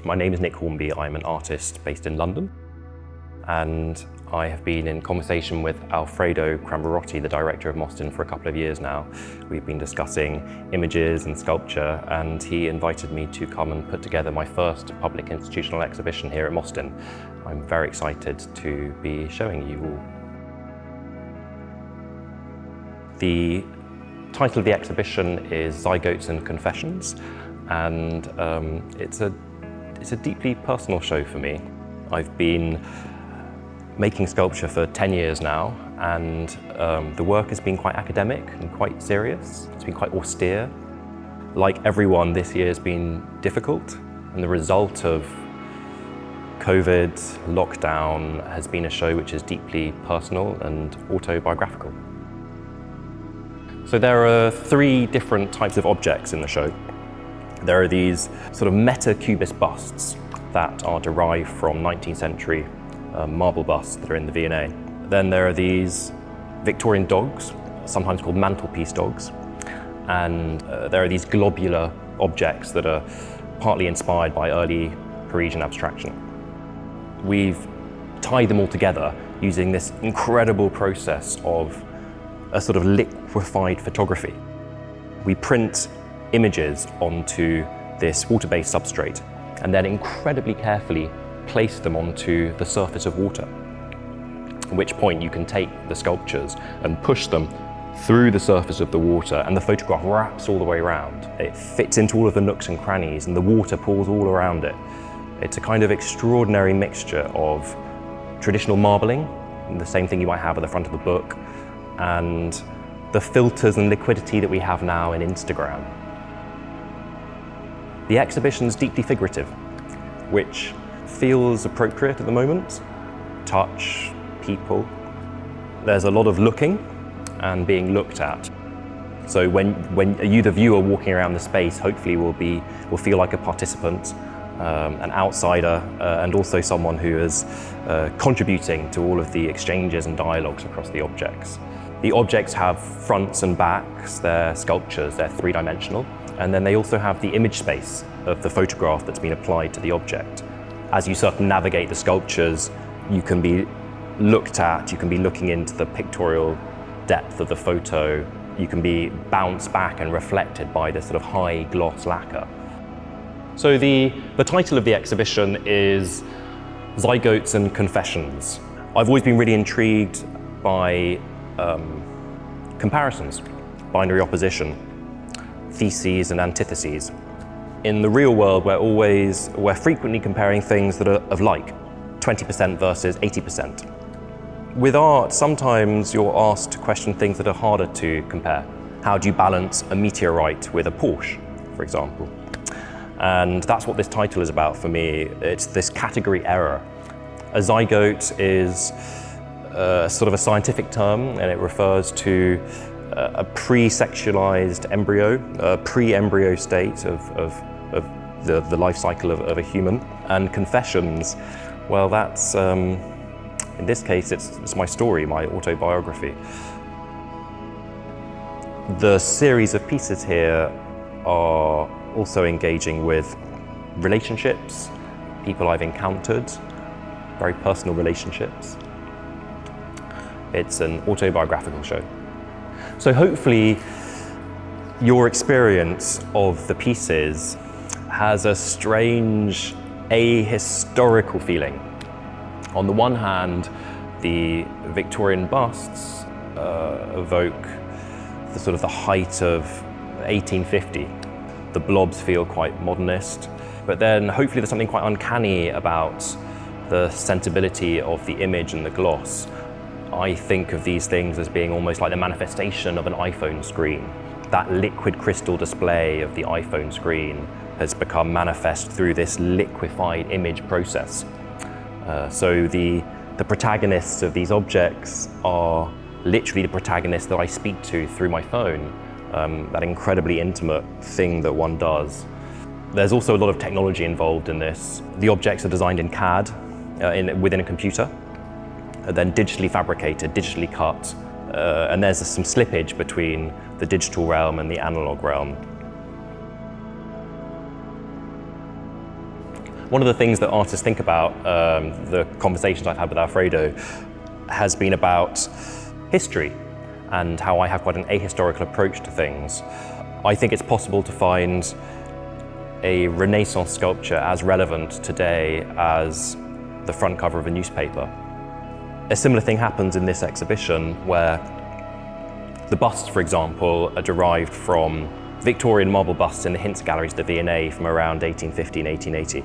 My name is Nick Hornby. I'm an artist based in London, and I have been in conversation with Alfredo Crambarotti, the director of MOSTYN, for a couple of years now. We've been discussing images and sculpture, and he invited me to come and put together my first public institutional exhibition here at MOSTYN. I'm very excited to be showing you all. The title of the exhibition is Sygotau and Confessions, and it's a deeply personal show for me. I've been making sculpture for 10 years now, and the work has been quite academic and quite serious. It's been quite austere. Like everyone, this year has been difficult, and the result of COVID, lockdown, has been a show which is deeply personal and autobiographical. So there are three different types of objects in the show. There are these sort of meta-cubist busts that are derived from 19th century marble busts that are in the V&A. Then there are these Victorian dogs, sometimes called mantelpiece dogs, and there are these globular objects that are partly inspired by early Parisian abstraction. We've tied them all together using this incredible process of a sort of liquefied photography. We print images onto this water-based substrate and then incredibly carefully place them onto the surface of water, at which point you can take the sculptures and push them through the surface of the water, and the photograph wraps all the way around. It fits into all of the nooks and crannies, and the water pours all around it. It's a kind of extraordinary mixture of traditional marbling, the same thing you might have at the front of a book, and the filters and liquidity that we have now in Instagram. The exhibition's deeply figurative, which feels appropriate at the moment. Touch, people. There's a lot of looking and being looked at. So when you, the viewer, walking around the space, hopefully will feel like a participant, an outsider, and also someone who is contributing to all of the exchanges and dialogues across the objects. The objects have fronts and backs, they're sculptures, they're three-dimensional, and then they also have the image space of the photograph that's been applied to the object. As you circumnavigate the sculptures, you can be looked at, you can be looking into the pictorial depth of the photo, you can be bounced back and reflected by this sort of high gloss lacquer. So the title of the exhibition is Sygotau and Confessions. I've always been really intrigued by comparisons, binary opposition, theses and antitheses. In the real world, we're frequently comparing things that are of like, 20% versus 80%. With art, sometimes you're asked to question things that are harder to compare. How do you balance a meteorite with a Porsche, for example? And that's what this title is about for me. It's this category error. A zygote is sort of a scientific term, and it refers to a pre-sexualized embryo, a pre-embryo state of the life cycle of a human. And confessions, well, that's, in this case, it's my story, my autobiography. The series of pieces here are also engaging with relationships, people I've encountered, very personal relationships. It's an autobiographical show. So hopefully your experience of the pieces has a strange ahistorical feeling. On the one hand, the Victorian busts evoke the sort of the height of 1850. The blobs feel quite modernist, but then hopefully there's something quite uncanny about the sensibility of the image and the gloss. I think of these things as being almost like the manifestation of an iPhone screen. That liquid crystal display of the iPhone screen has become manifest through this liquefied image process. So the protagonists of these objects are literally the protagonists that I speak to through my phone, that incredibly intimate thing that one does. There's also a lot of technology involved in this. The objects are designed in CAD, within a computer, and then digitally fabricated, digitally cut, and there's some slippage between the digital realm and the analog realm. One of the things that artists think about, the conversations I've had with Alfredo, has been about history and how I have quite an ahistorical approach to things. I think it's possible to find a Renaissance sculpture as relevant today as the front cover of a newspaper. A similar thing happens in this exhibition where the busts, for example, are derived from Victorian marble busts in the Hints galleries at the V&A from around 1850 and 1880.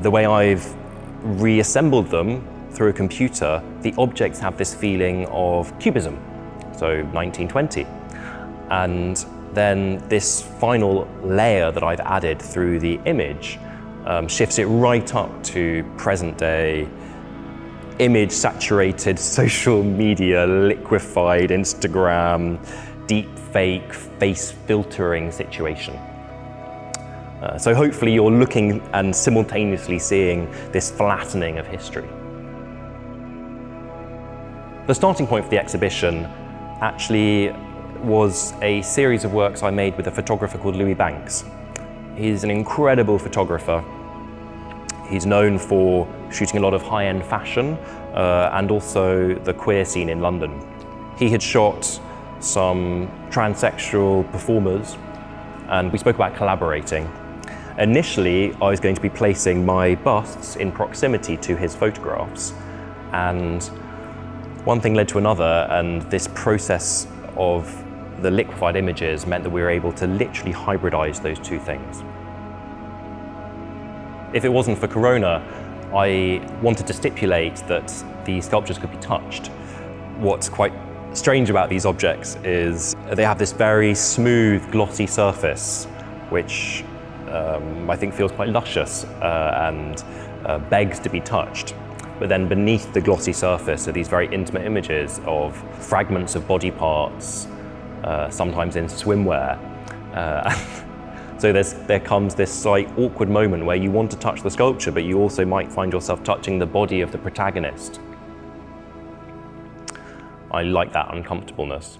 The way I've reassembled them through a computer, the objects have this feeling of cubism, so 1920. And then this final layer that I've added through the image shifts it right up to present day, image saturated, social media, liquefied Instagram, deep fake, face filtering situation. So hopefully you're looking and simultaneously seeing this flattening of history. The starting point for the exhibition actually was a series of works I made with a photographer called Louis Banks. He's an incredible photographer. He's known for shooting a lot of high-end fashion and also the queer scene in London. He had shot some transsexual performers and we spoke about collaborating. Initially, I was going to be placing my busts in proximity to his photographs, and one thing led to another, and this process of the liquefied images meant that we were able to literally hybridize those two things. If it wasn't for Corona, I wanted to stipulate that the sculptures could be touched. What's quite strange about these objects is they have this very smooth, glossy surface, which I think feels quite luscious and begs to be touched. But then beneath the glossy surface are these very intimate images of fragments of body parts, sometimes in swimwear. So there comes this slight awkward moment where you want to touch the sculpture, but you also might find yourself touching the body of the protagonist. I like that uncomfortableness.